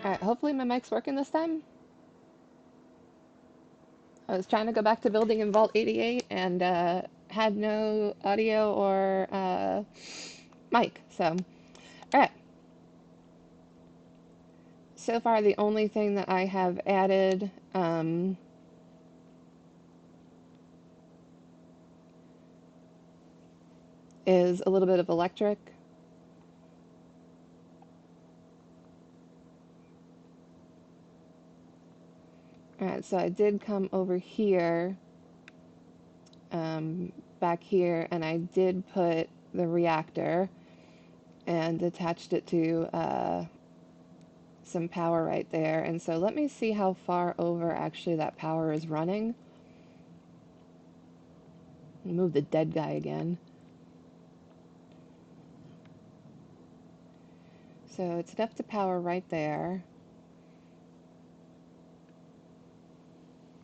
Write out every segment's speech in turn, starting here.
Alright, hopefully my mic's working this time. I was trying to go back to building in Vault 88 and had no audio or mic. So, alright. So far, the only thing that I have added is a little bit of electric. Alright, so I did come over here, back here, and I did put the reactor and attached it to some power right there. And so let me see how far over actually that power is running. Move the dead guy again. So it's enough to power right there.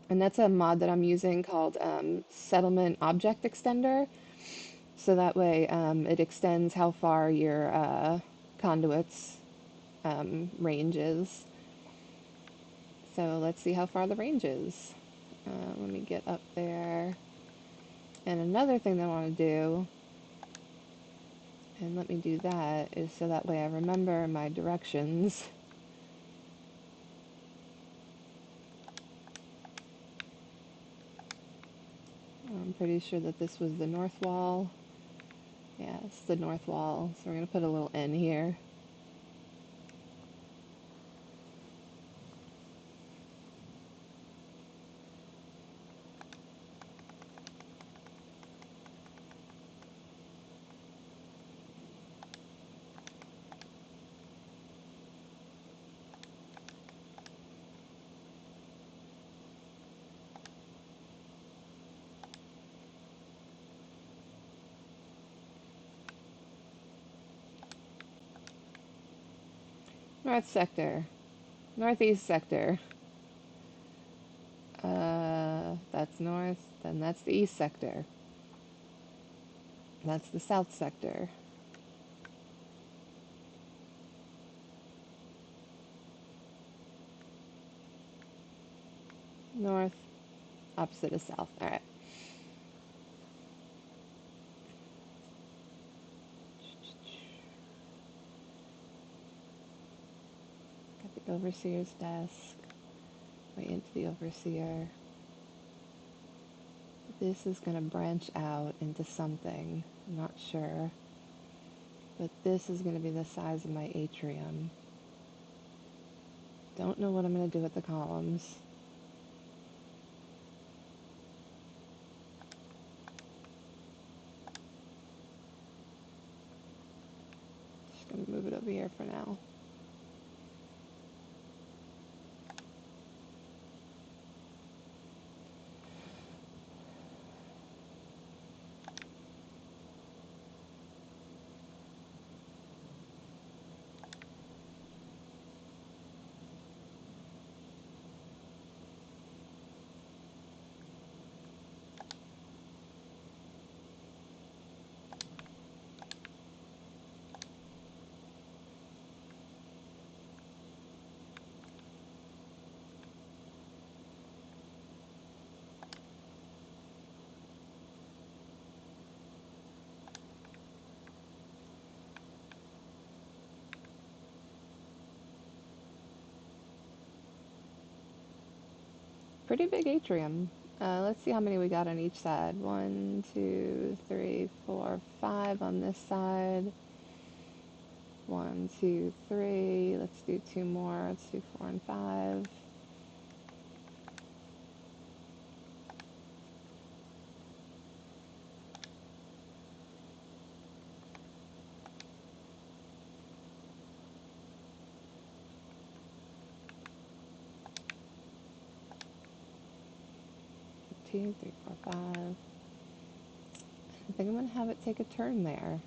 And that's a mod that I'm using called Settlement Object Extender. So that way it extends how far your conduit's range is. So let's see how far the range is. Let me get up there. And another thing that I want to do, and let me do that, is so that way I remember my directions. I'm pretty sure that this was the north wall. Yeah, it's the north wall. So we're going to put a little N here. North sector. Northeast sector. That's north. Then that's the east sector. That's the south sector. North, opposite of south. All right. Got the overseer's desk. Way into the overseer. This is going to branch out into something. I'm not sure. But this is going to be the size of my atrium. Don't know what I'm going to do with the columns. Just going to move it over here for now. Pretty big atrium. Let's see how many we got on each side. 1, 2, 3, 4, 5 on this side. 1, 2, 3. Let's do 2 more. Let's do 4 and 5. Two, three, four, five. I think I'm going to have it take a turn there.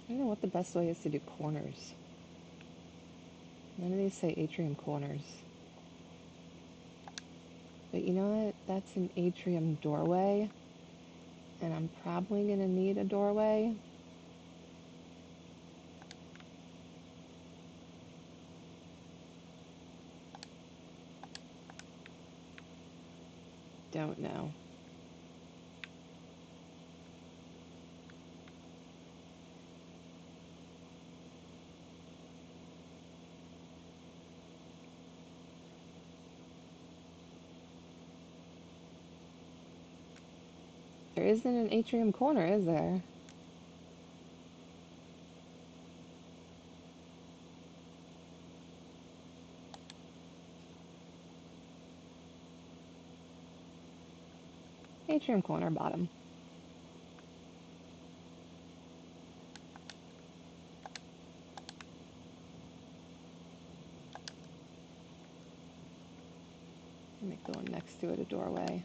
I don't know what the best way is to do corners. None of these say atrium corners. But you know what? That's an atrium doorway, and I'm probably going to need a doorway. Don't know. There isn't an atrium corner, is there? Atrium corner bottom. Make the one next to it a doorway.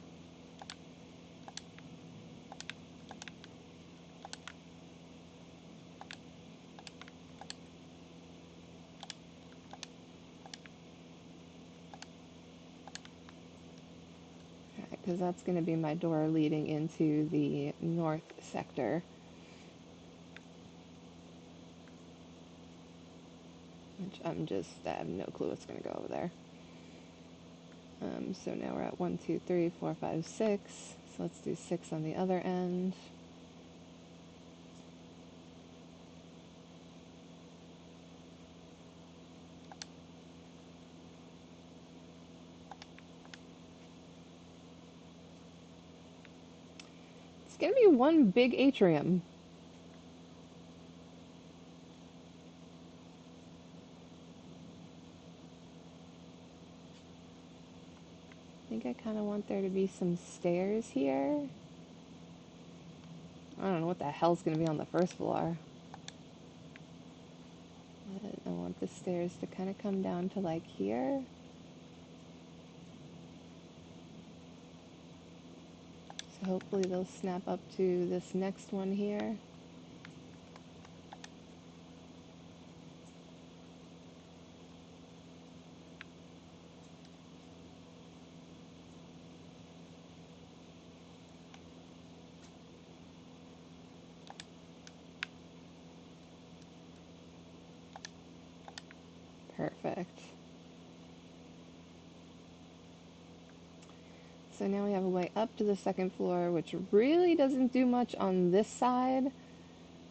Because that's going to be my door leading into the north sector. Which I have no clue what's going to go over there. So now we're at 1, 2, 3, 4, 5, 6. So let's do 6 on the other end. It's going to be one big atrium. I think I kind of want there to be some stairs here. I don't know what the hell's going to be on the first floor. But I want the stairs to kind of come down to like here. So hopefully they'll snap up to this next one here. Perfect. So now we have a way up to the second floor, which really doesn't do much on this side,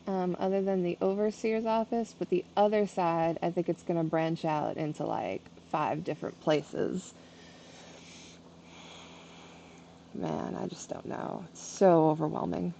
other than the overseer's office. But the other side, I think it's going to branch out into like 5 different places. Man, I just don't know. It's so overwhelming.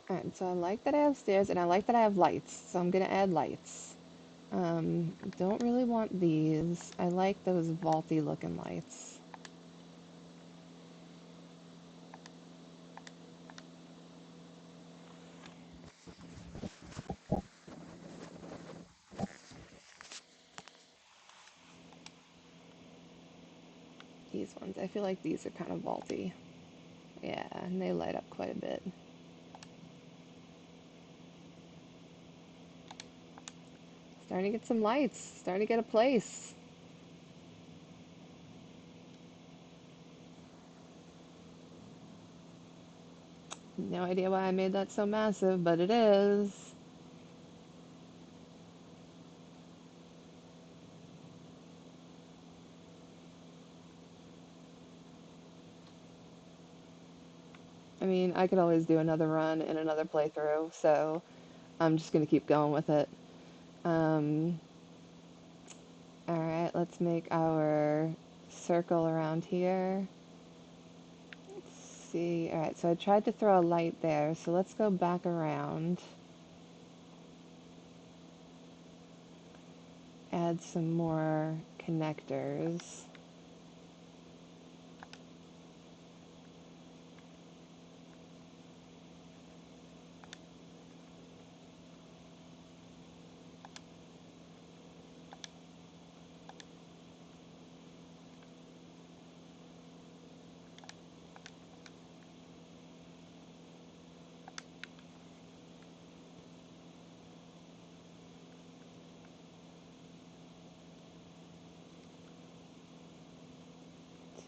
Alright, so I like that I have stairs and I like that I have lights, so I'm going to add lights. Don't really want these. I like those vaulty looking lights. These ones, I feel like these are kind of vaulty. Yeah, and they light up quite a bit. Starting to get some lights, starting to get a place. No idea why I made that so massive, but it is. I mean, I could always do another run in another playthrough, so I'm just going to keep going with it. Alright, let's make our circle around here. Let's see. Alright, so I tried to throw a light there, so let's go back around. Add some more connectors.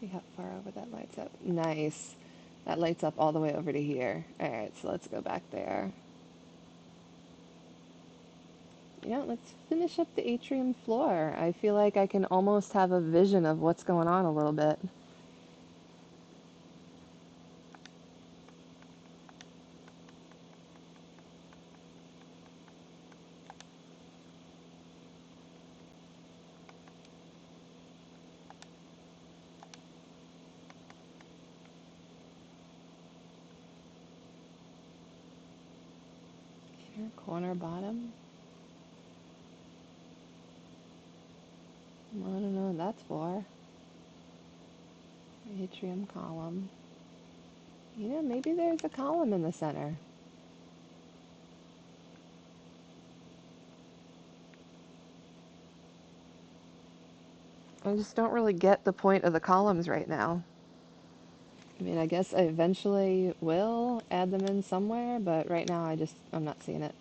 See how far over that lights up. Nice. That lights up all the way over to here. Alright, so let's go back there. You know, let's finish up the atrium floor. I feel like I can almost have a vision of what's going on a little bit. Here, corner bottom. I don't know what that's for. Atrium column. You know, maybe there's a column in the center. I just don't really get the point of the columns right now. I mean, I guess I eventually will add them in somewhere, but right now I'm not seeing it.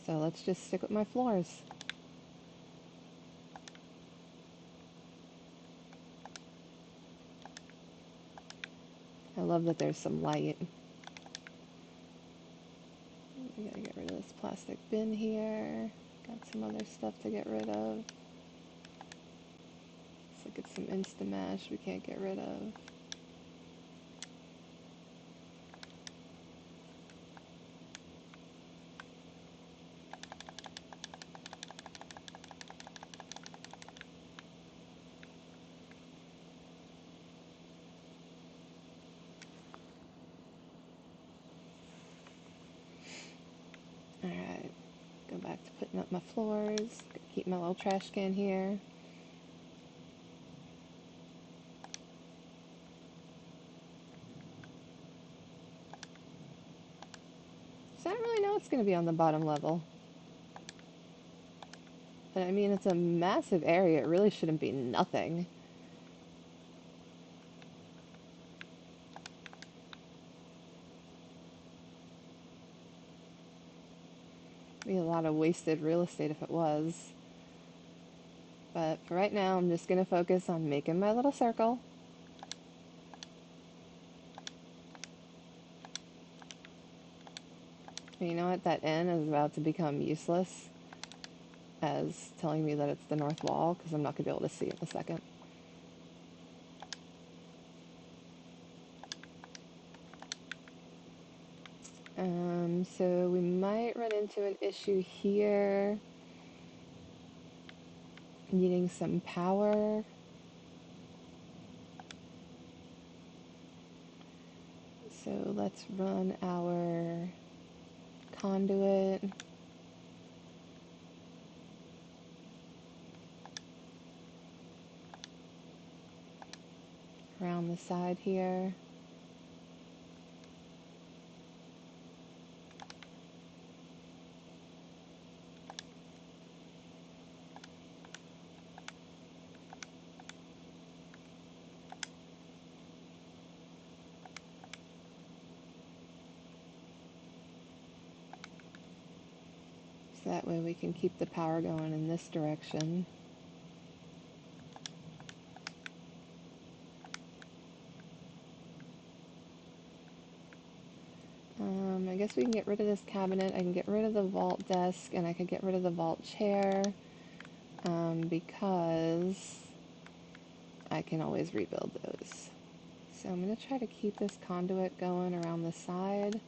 So let's just stick with my floors. I love that there's some light. We gotta get rid of this plastic bin here. Got some other stuff to get rid of. Looks like it's some Instamash we can't get rid of. Alright, go back to putting up my floors. Keep my little trash can here. So I don't really know what's going to be on the bottom level. But I mean, it's a massive area. It really shouldn't be nothing. Be a lot of wasted real estate if it was. But for right now, I'm just going to focus on making my little circle. And you know what? That N is about to become useless as telling me that it's the north wall, because I'm not going to be able to see it in a second. So we might run into an issue here, needing some power. So let's run our conduit around the side here. So that way we can keep the power going in this direction. I guess we can get rid of this cabinet. I can get rid of the vault desk, and I could get rid of the vault chair, because I can always rebuild those. So I'm going to try to keep this conduit going around the side.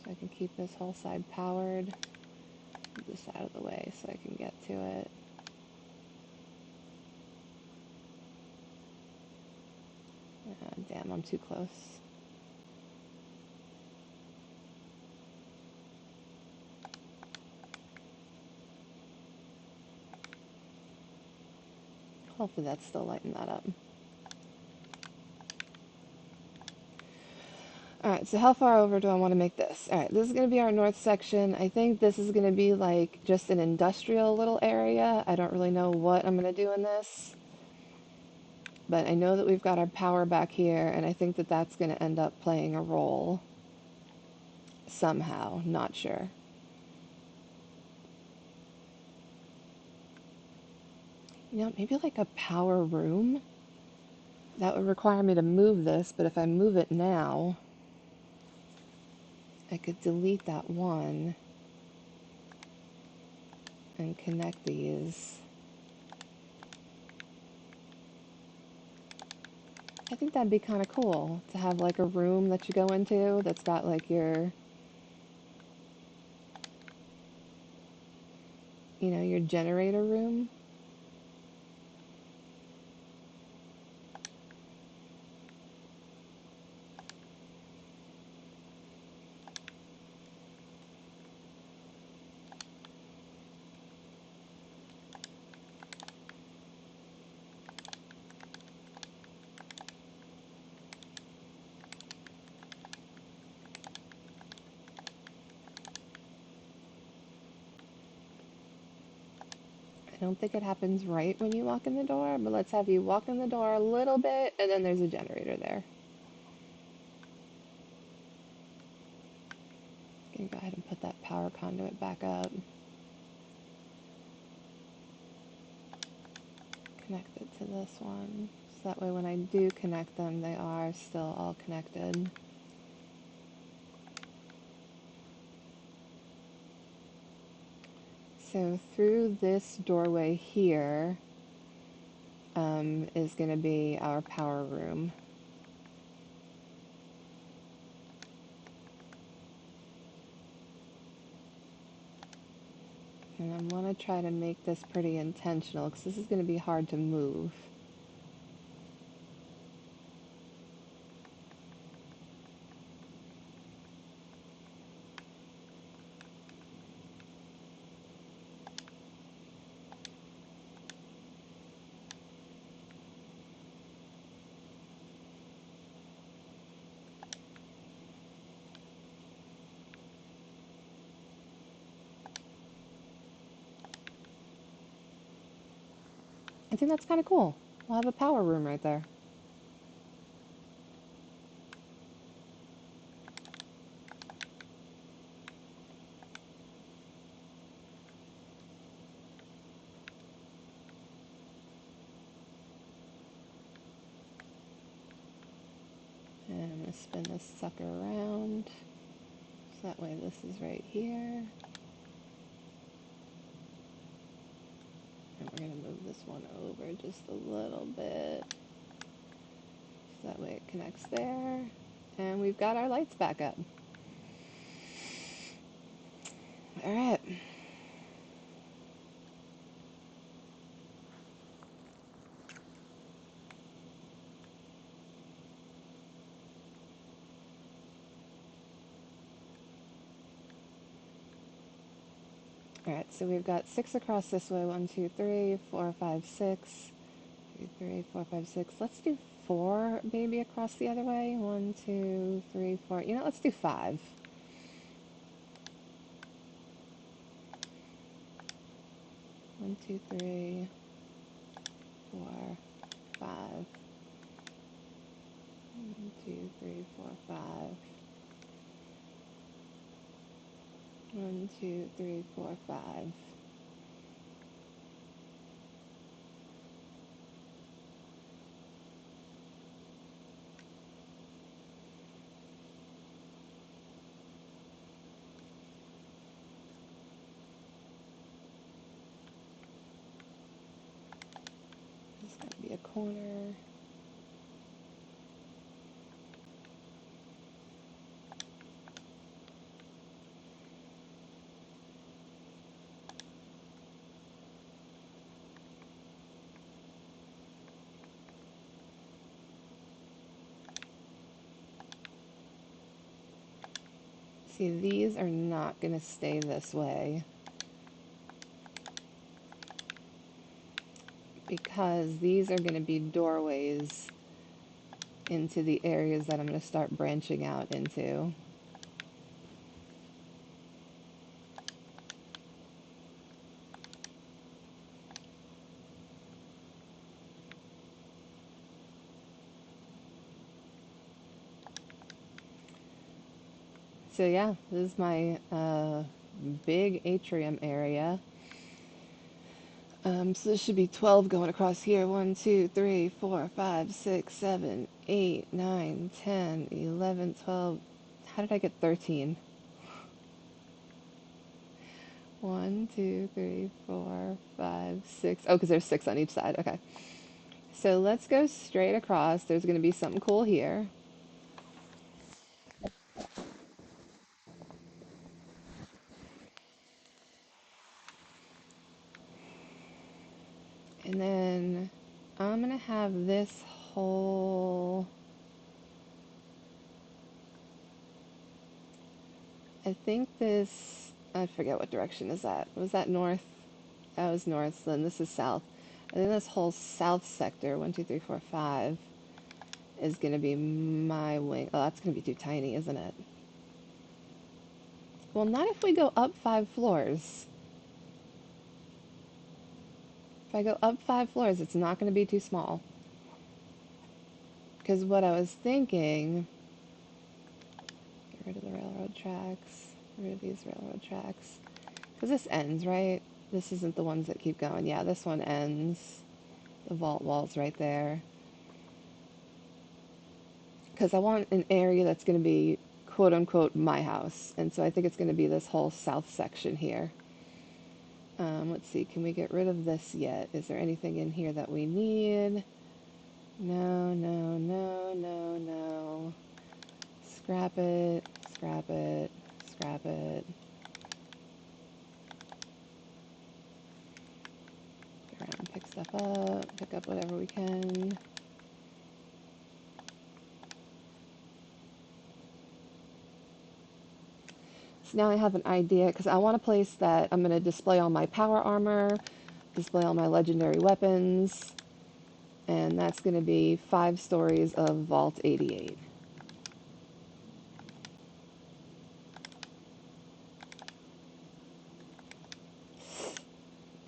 So I can keep this whole side powered. Move this out of the way so I can get to it. Damn, I'm too close. Hopefully that's still lighting that up. Alright, so how far over do I want to make this? Alright, this is going to be our north section. I think this is going to be like just an industrial little area. I don't really know what I'm going to do in this. But I know that we've got our power back here, and I think that that's going to end up playing a role somehow. Not sure. You know, maybe like a power room? That would require me to move this, but if I move it now, I could delete that one and connect these. I think that'd be kind of cool to have like a room that you go into that's got like your, you know, your generator room. I don't think it happens right when you walk in the door, but let's have you walk in the door a little bit and then there's a generator there. I'm gonna go ahead and put that power conduit back up. Connect it to this one. So that way when I do connect them, they are still all connected. So through this doorway here is going to be our power room. And I want to try to make this pretty intentional because this is going to be hard to move. I think that's kind of cool. We'll have a power room right there. And I'm going to spin this sucker around. So that way this is right here. And we're going to move this one over just a little bit. So that way it connects there. And we've got our lights back up. All right. All right, so we've got 6 across this way. 1, 2, 3, 4, 5, 6. 2, 3, 4, 5, 6. Let's do 4 maybe across the other way. 1, 2, 3, 4. You know, let's do 5. 1, 2, 3, 4, 5. 1, 2, 3, 4, 5. 1, 2, 3, 4, 5. This is going to be a corner. See, these are not going to stay this way because these are going to be doorways into the areas that I'm going to start branching out into. So yeah, this is my big atrium area. So this should be 12 going across here. 1, 2, 3, 4, 5, 6, 7, 8, 9, 10, 11, 12. How did I get 13? 1, 2, 3, 4, 5, 6. Oh, because there's 6 on each side. Okay. So let's go straight across. There's going to be something cool here. And then I'm going to have this whole... I think this... I forget what direction is that. Was that north? That was north, so then this is south. I think this whole south sector, 1, 2, 3, 4, 5, is going to be my wing. Oh, that's going to be too tiny, isn't it? Well, not if we go up 5 floors. If I go up 5 floors, it's not going to be too small. Because what I was thinking... Get rid of the railroad tracks. Get rid of these railroad tracks. Because this ends, right? This isn't the ones that keep going. Yeah, this one ends. The vault wall's right there. Because I want an area that's going to be quote unquote my house. And so I think it's going to be this whole south section here. Let's see, can we get rid of this yet? Is there anything in here that we need? No, no, no, no, no. Scrap it, scrap it, scrap it. Go around, pick stuff up, pick up whatever we can. So now I have an idea, because I want a place that I'm going to display all my power armor, display all my legendary weapons, and that's going to be 5 stories of Vault 88.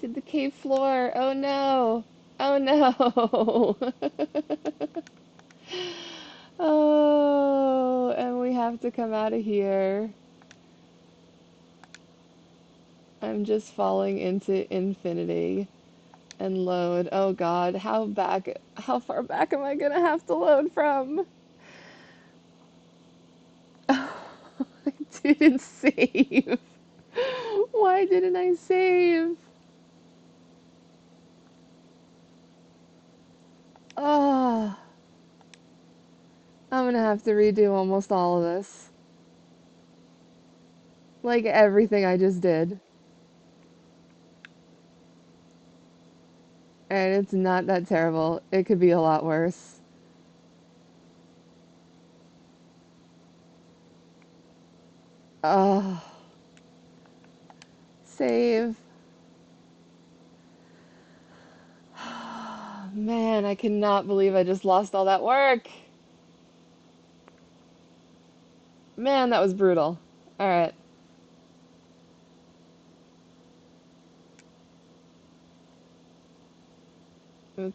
Did the cave floor? Oh no! Oh no! Oh, and we have to come out of here. I'm just falling into infinity and load. Oh god, how far back am I gonna have to load from? Oh, I didn't save. Why didn't I save? Oh, I'm gonna have to redo almost all of this. Like everything I just did. And it's not that terrible. It could be a lot worse. Oh, save. Man, I cannot believe I just lost all that work. Man, that was brutal. Alright.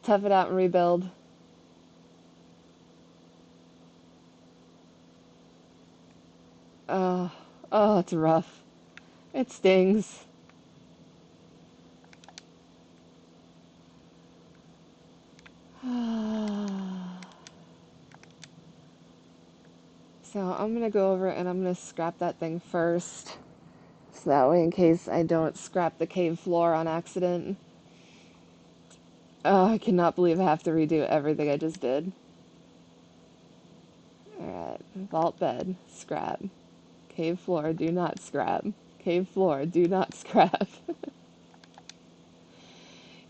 Tough it out and rebuild. Oh, oh, it's rough. It stings. So I'm gonna go over and I'm gonna scrap that thing first. So that way, in case I don't scrap the cave floor on accident. Oh, I cannot believe I have to redo everything I just did. Alright, vault bed, scrap. Cave floor, do not scrap. Cave floor, do not scrap.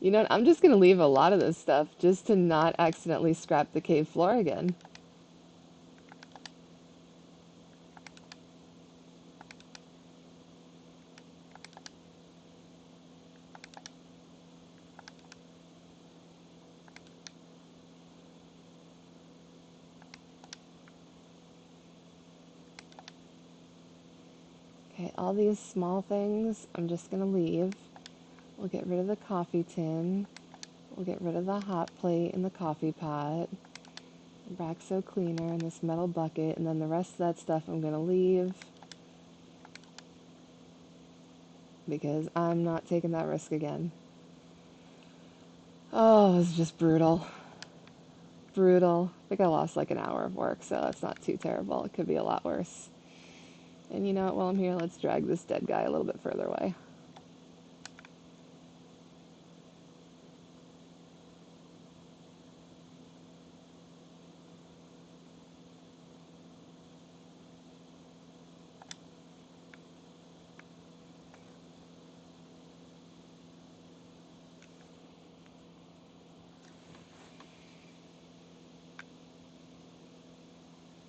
You know what, I'm just gonna leave a lot of this stuff just to not accidentally scrap the cave floor again. Okay, all these small things I'm just gonna leave. We'll get rid of the coffee tin. We'll get rid of the hot plate and the coffee pot. Braxo cleaner and this metal bucket, and then the rest of that stuff I'm gonna leave. because I'm not taking that risk again. Oh, it was just brutal. Brutal. I think I lost like an hour of work, so that's not too terrible. It could be a lot worse. And you know what? While I'm here, let's drag this dead guy a little bit further away.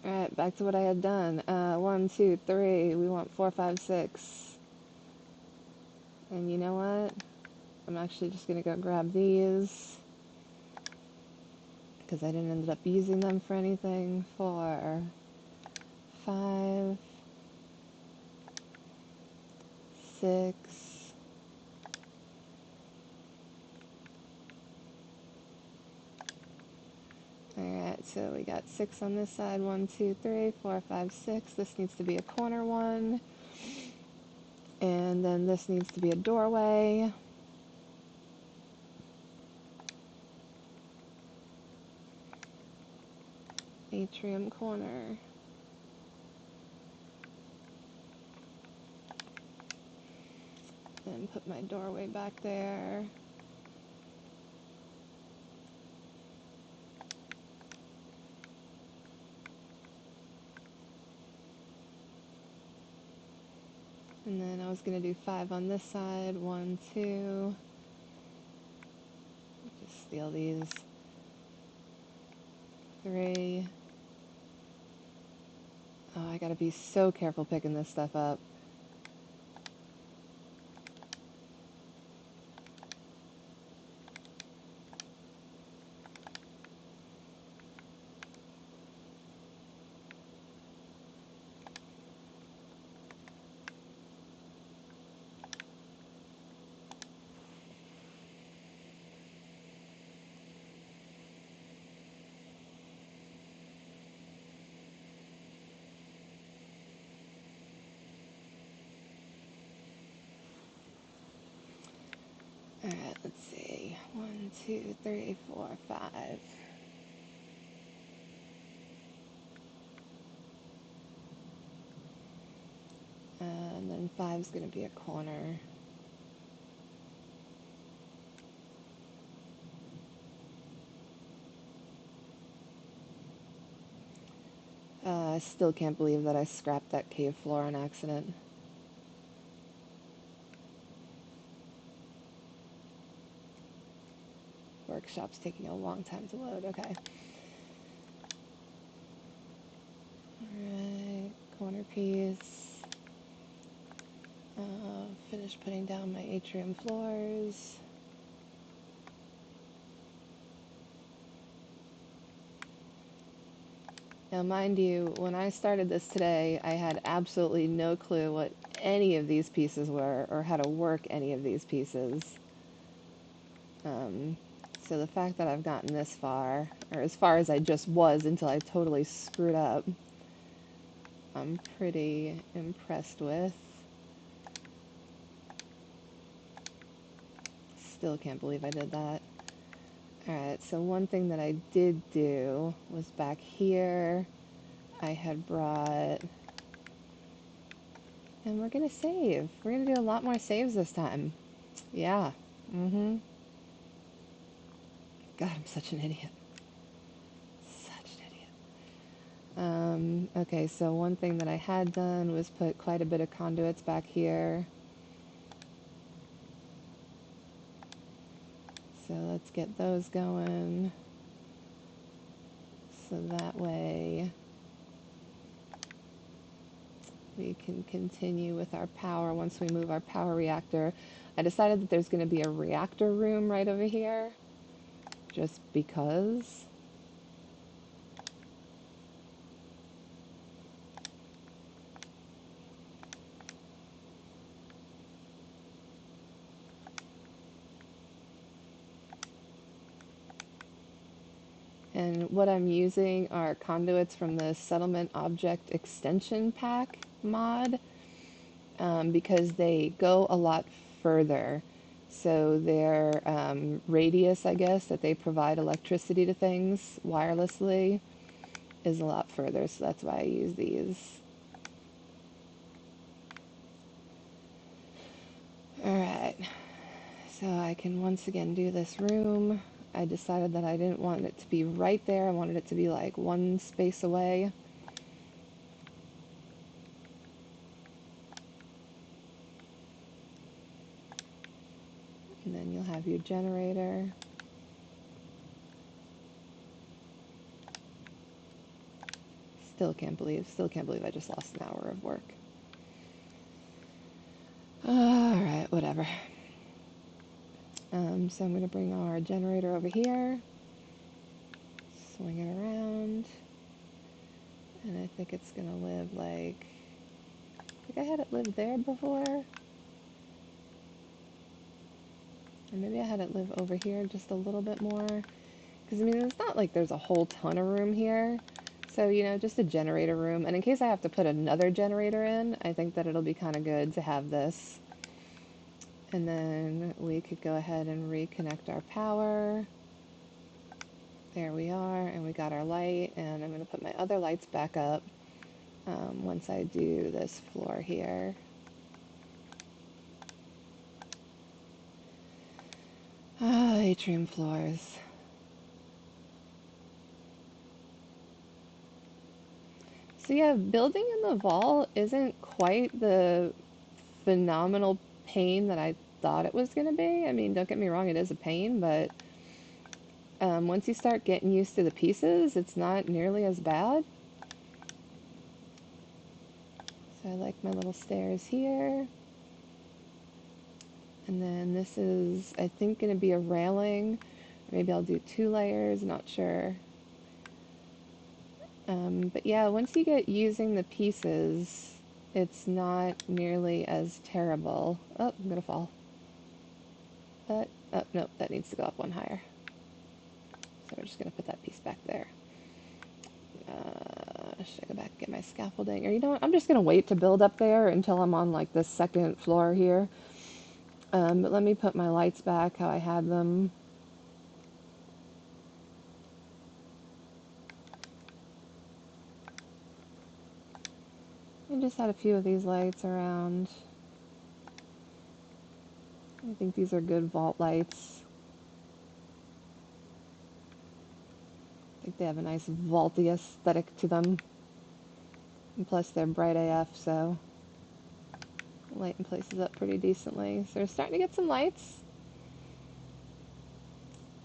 Alright, back to what I had done. 1, 2, 3. We want 4, 5, 6. And you know what? I'm actually just gonna go grab these because I didn't end up using them for anything. 4, 5, 6. Alright, so we got 6 on this side. 1, 2, 3, 4, 5, 6. This needs to be a corner one. And then this needs to be a doorway. Atrium corner. Then put my doorway back there. And then I was going to do 5 on this side. 1, 2. Just steal these. 3. Oh, I gotta be so careful picking this stuff up. Alright, let's see. 1, 2, 3, 4, 5. And then 5 is gonna be a corner. I still can't believe that I scrapped that cave floor on accident. Workshop's taking a long time to load. Okay. Alright, corner piece. Finish putting down my atrium floors. Now, mind you, when I started this today, I had absolutely no clue what any of these pieces were or how to work any of these pieces. So the fact that I've gotten this far, or as far as I just was until I totally screwed up, I'm pretty impressed with. Still can't believe I did that. Alright, so one thing that I did do was back here, I had brought... And we're gonna save. We're gonna do a lot more saves this time. Yeah. Mm-hmm. God, I'm such an idiot. Such an idiot. Okay, so one thing that I had done was put quite a bit of conduits back here. So let's get those going. So that way we can continue with our power once we move our power reactor. I decided that there's going to be a reactor room right over here, just because. And what I'm using are conduits from the Settlement Object Extension Pack mod. because they go a lot further. So their radius, I guess, that they provide electricity to things wirelessly is a lot further. So that's why I use these. All right. So I can once again do this room. I decided that I didn't want it to be right there. I wanted it to be like one space away. And then you'll have your generator. Still can't believe I just lost an hour of work. Alright, whatever. So I'm going to bring our generator over here. Swing it around. And I think it's going to live like... I think I had it live there before. Or maybe I had it live over here just a little bit more. Because, I mean, it's not like there's a whole ton of room here. So, you know, just a generator room. And in case I have to put another generator in, I think that it'll be kind of good to have this. And then we could go ahead and reconnect our power. There we are, and we got our light, and I'm going to put my other lights back up once I do this floor here. Atrium floors. So yeah, building in the vault isn't quite the phenomenal pain that I thought it was going to be. I mean, don't get me wrong, it is a pain, but once you start getting used to the pieces, it's not nearly as bad. So I like my little stairs here. And then this is, I think, going to be a railing. Maybe I'll do 2 layers, not sure. But yeah, once you get using the pieces, it's not nearly as terrible. Oh, I'm going to fall. But, oh, no, that needs to go up one higher. So we're just going to put that piece back there. Should I go back and get my scaffolding? Or you know what, I'm just going to wait to build up there until I'm on like this second floor here. But let me put my lights back how I had them. I just had a few of these lights around. I think these are good vault lights. I think they have a nice vaulty aesthetic to them. And plus they're bright AF, so lighting places up pretty decently. So we're starting to get some lights.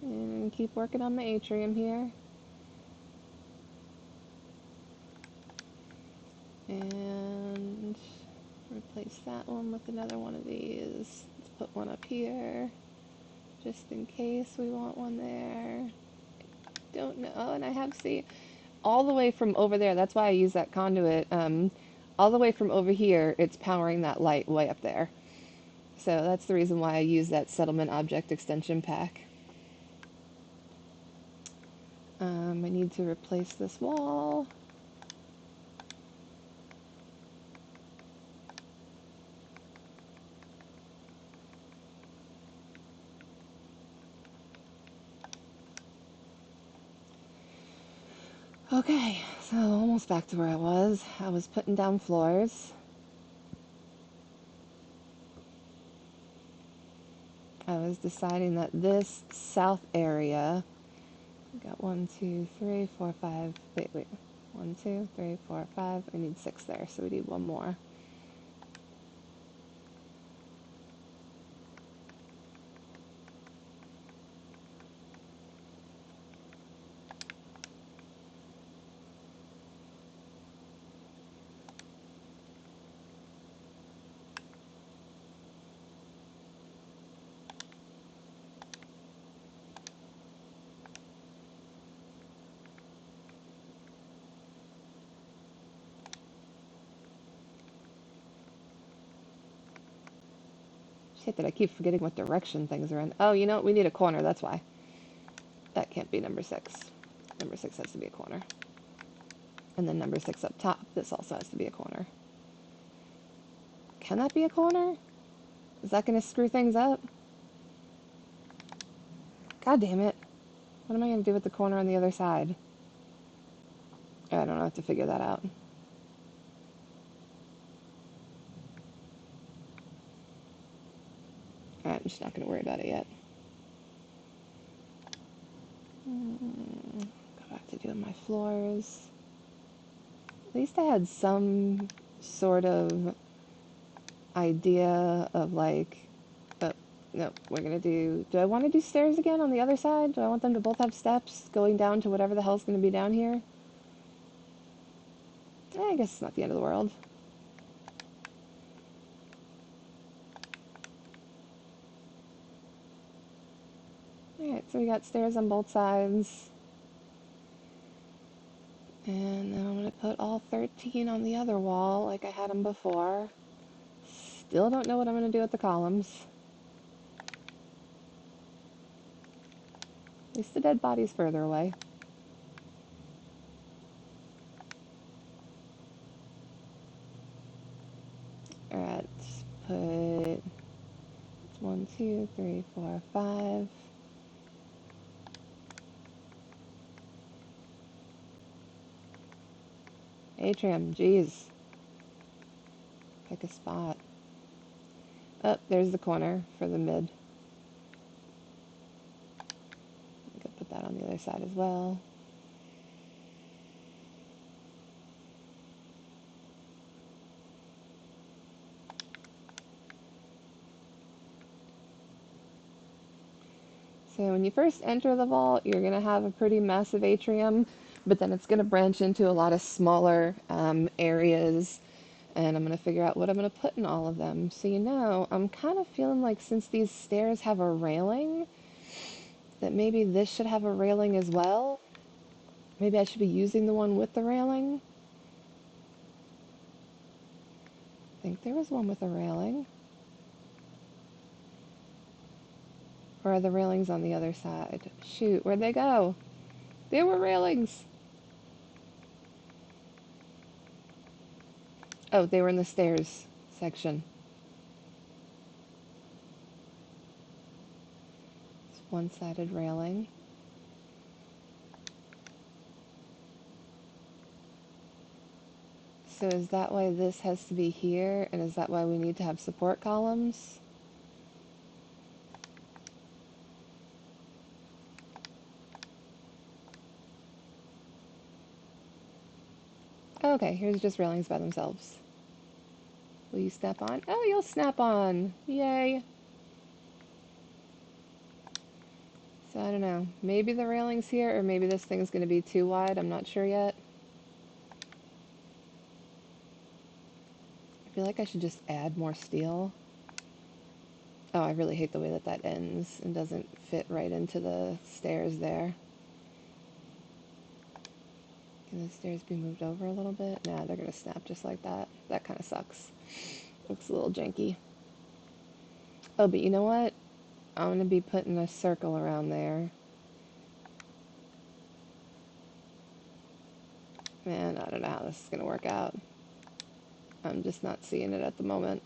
And keep working on my atrium here. And replace that one with another one of these. Let's put one up here, just in case we want one there. Don't know. Oh, and I have, see, all the way from over there, that's why I use that conduit. All the way from over here, it's powering that light way up there. So that's the reason why I use that settlement object extension pack. I need to replace this wall. Okay, so almost back to where I was. I was putting down floors. I was deciding that this south area, got 1, 2, 3, 4, 5, wait, 1, 2, 3, 4, 5, I need 6 there, so we need one more. Shit, that I keep forgetting what direction things are in. Oh, you know what? We need a corner, that's why. That can't be number 6. Number 6 has to be a corner. And then number 6 up top, this also has to be a corner. Can that be a corner? Is that going to screw things up? God damn it. What am I going to do with the corner on the other side? I don't know, I have to figure that out. Alright, I'm just not going to worry about it yet. Go back to doing my floors. At least I had some sort of idea of like, oh, no, we're going to do I want to do stairs again on the other side? Do I want them to both have steps going down to whatever the hell's going to be down here? I guess it's not the end of the world. Alright, so we got stairs on both sides. And then I'm going to put all 13 on the other wall like I had them before. Still don't know what I'm going to do with the columns. At least the dead body's further away. Alright, let's put 1, 2, 3, 4, 5. Atrium, jeez. Pick a spot. Oh, there's the corner for the mid. I could put that on the other side as well. So when you first enter the vault, you're going to have a pretty massive atrium, but then it's going to branch into a lot of smaller areas, and I'm going to figure out what I'm going to put in all of them. So I'm kind of feeling like since these stairs have a railing, that maybe this should have a railing as well. Maybe I should be using the one with the railing. I think there was one with a railing. Or are the railings on the other side? Shoot, where'd they go? There were railings! Oh, they were in the stairs section. It's one-sided railing. So is that why this has to be here? And is that why we need to have support columns? Okay, here's just railings by themselves. Will you snap on? Oh, you'll snap on! Yay! So I don't know. Maybe the railing's here, or maybe this thing's going to be too wide. I'm not sure yet. I feel like I should just add more steel. Oh, I really hate the way that that ends and doesn't fit right into the stairs there. Can the stairs be moved over a little bit? Nah, they're going to snap just like that. That kind of sucks. Looks a little janky. Oh, but you know what? I'm going to be putting a circle around there. Man, I don't know how this is going to work out. I'm just not seeing it at the moment.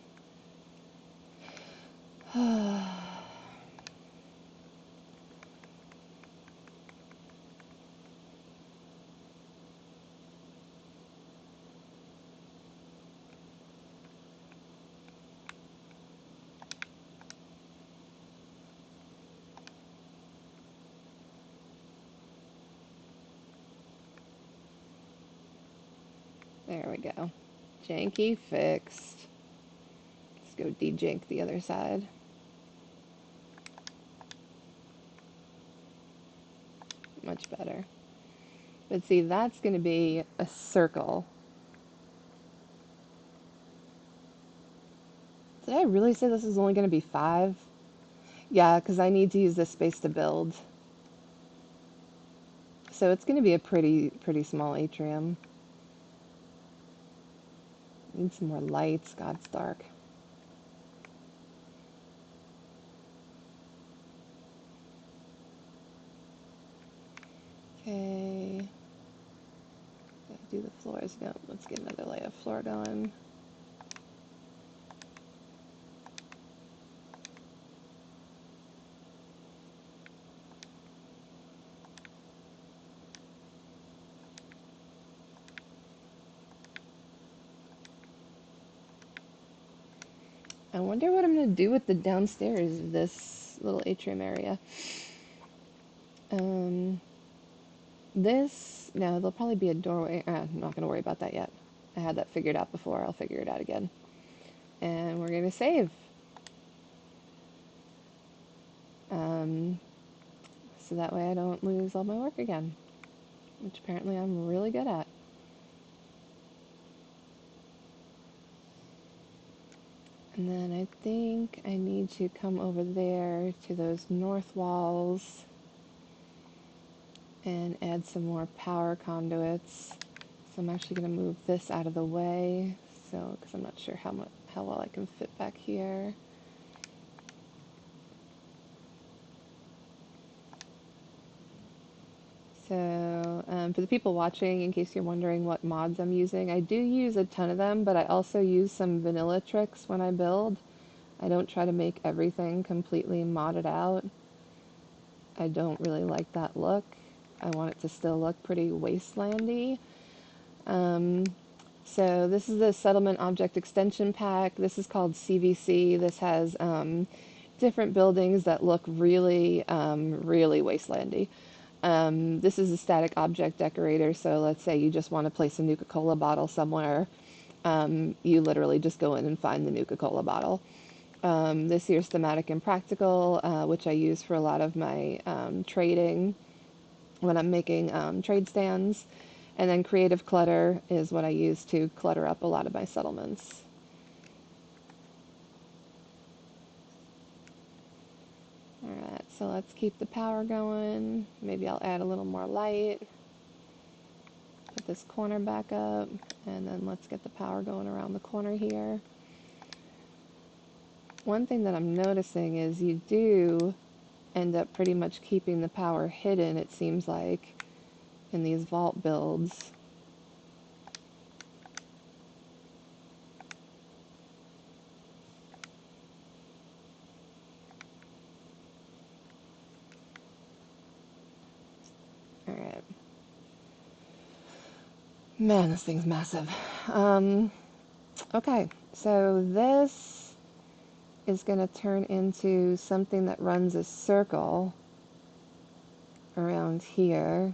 There we go. Janky fixed. Let's go de-jank the other side. Much better. But see, that's going to be a circle. Did I really say this is only going to be 5? Yeah, because I need to use this space to build. So it's going to be a pretty small atrium. Need some more lights. God, it's dark. Okay. Gotta do the floors. No, let's get another layer of floor going. I wonder what I'm going to do with the downstairs of this little atrium area. Um, no, there'll probably be a doorway. I'm not going to worry about that yet. I had that figured out before. I'll figure it out again. And we're going to save. Um, so that way I don't lose all my work again, which apparently I'm really good at. And then I think I need to come over there to those north walls and add some more power conduits. So I'm actually going to move this out of the way, so because I'm not sure how well I can fit back here. So for the people watching, in case you're wondering what mods I'm using, I do use a ton of them, but I also use some vanilla tricks when I build. I don't try to make everything completely modded out. I don't really like that look. I want it to still look pretty wastelandy. So this is the Settlement Object Extension Pack. This is called CVC. This has different buildings that look really, really wastelandy. This is a static object decorator, so let's say you just want to place a Nuka-Cola bottle somewhere. You literally just go in and find the Nuka-Cola bottle. This here's Thematic and Practical, which I use for a lot of my trading when I'm making trade stands. And then Creative Clutter is what I use to clutter up a lot of my settlements. Alright, so let's keep the power going. Maybe I'll add a little more light. Put this corner back up, and then let's get the power going around the corner here. One thing that I'm noticing is you do end up pretty much keeping the power hidden, it seems like, in these vault builds. Alright. Man, this thing's massive. Okay, so this is going to turn into something that runs a circle around here.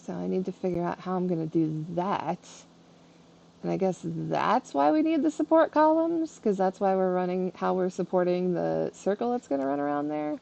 So I need to figure out how I'm going to do that. And I guess that's why we need the support columns, because that's why how we're supporting the circle that's going to run around there.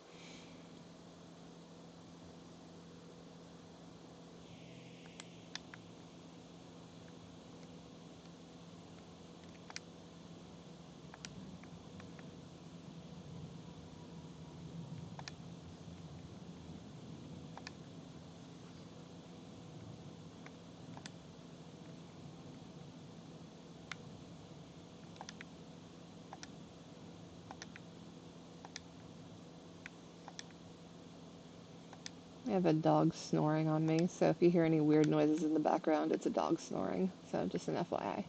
I have a dog snoring on me, so if you hear any weird noises in the background, it's a dog snoring. So just an FYI.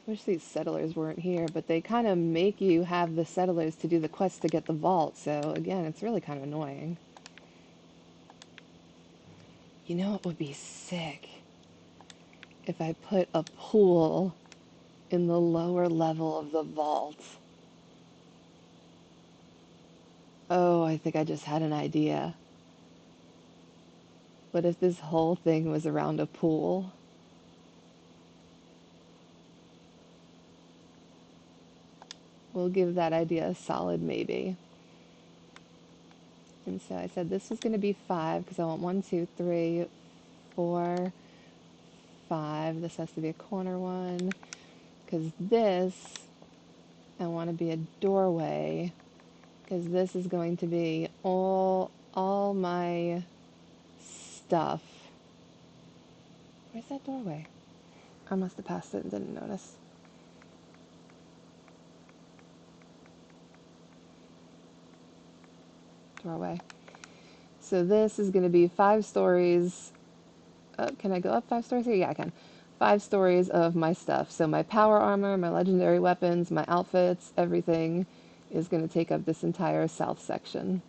Wish these settlers weren't here, but they kind of make you have the settlers to do the quest to get the vault, so again, it's really kind of annoying. You know what would be sick? If I put a pool in the lower level of the vault. Oh, I think I just had an idea. What if this whole thing was around a pool? We'll give that idea a solid maybe. And so I said this was going to be 5 because I want 1, 2, 3, 4, 5. This has to be a corner one because this I want to be a doorway because this is going to be all my stuff. Where's that doorway? I must have passed it and didn't notice. far away. So this is going to be 5 stories. Can I go up 5 stories here? Yeah, I can. 5 stories of my stuff. So my power armor, my legendary weapons, my outfits, everything is going to take up this entire south section.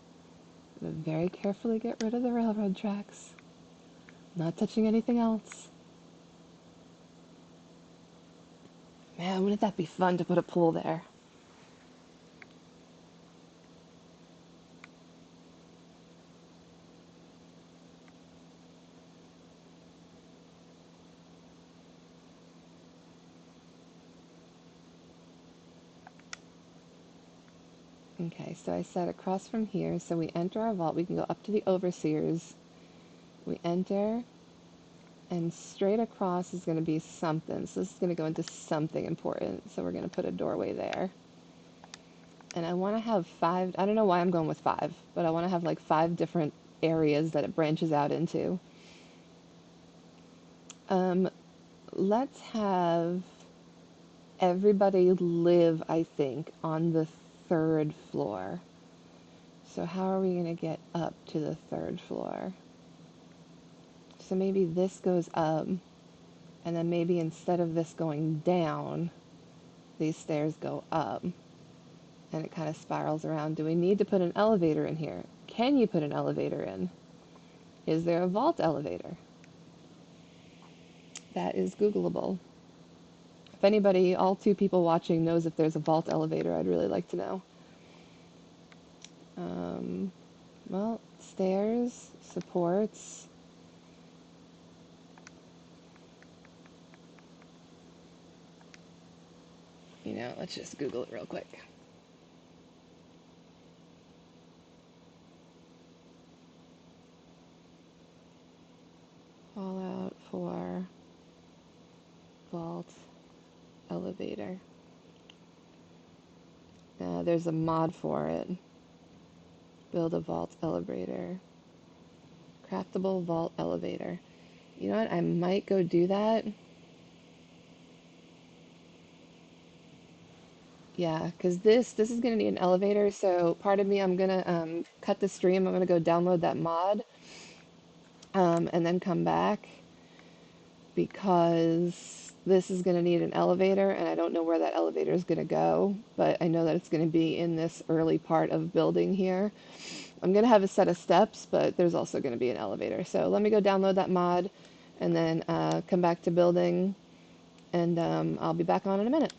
I'm going to very carefully get rid of the railroad tracks. Not touching anything else. Man, wouldn't that be fun to put a pool there? Okay, so I said across from here, so we enter our vault, we can go up to the overseers. We enter, and straight across is going to be something. So this is going to go into something important. So we're going to put a doorway there. And I want to have 5, I don't know why I'm going with 5, but I want to have like 5 different areas that it branches out into. Um, let's have everybody live, I think, on the 3rd floor. So how are we going to get up to the 3rd floor? So maybe this goes up, and then maybe instead of this going down, these stairs go up, and it kind of spirals around. Do we need to put an elevator in here? Can you put an elevator in? Is there a vault elevator? That is Googleable. If anybody, all 2 people watching, knows if there's a vault elevator, I'd really like to know. Well, stairs, supports. You know, let's just Google it real quick. Fallout 4 vault elevator. There's a mod for it. Build a vault elevator. Craftable vault elevator. You know what? I might go do that. Yeah, because this is gonna need an elevator. So part of me, I'm gonna cut the stream. I'm gonna go download that mod, and then come back because this is gonna need an elevator, and I don't know where that elevator is gonna go, but I know that it's gonna be in this early part of building here. I'm gonna have a set of steps, but there's also gonna be an elevator. So let me go download that mod, and then come back to building, and I'll be back on in a minute.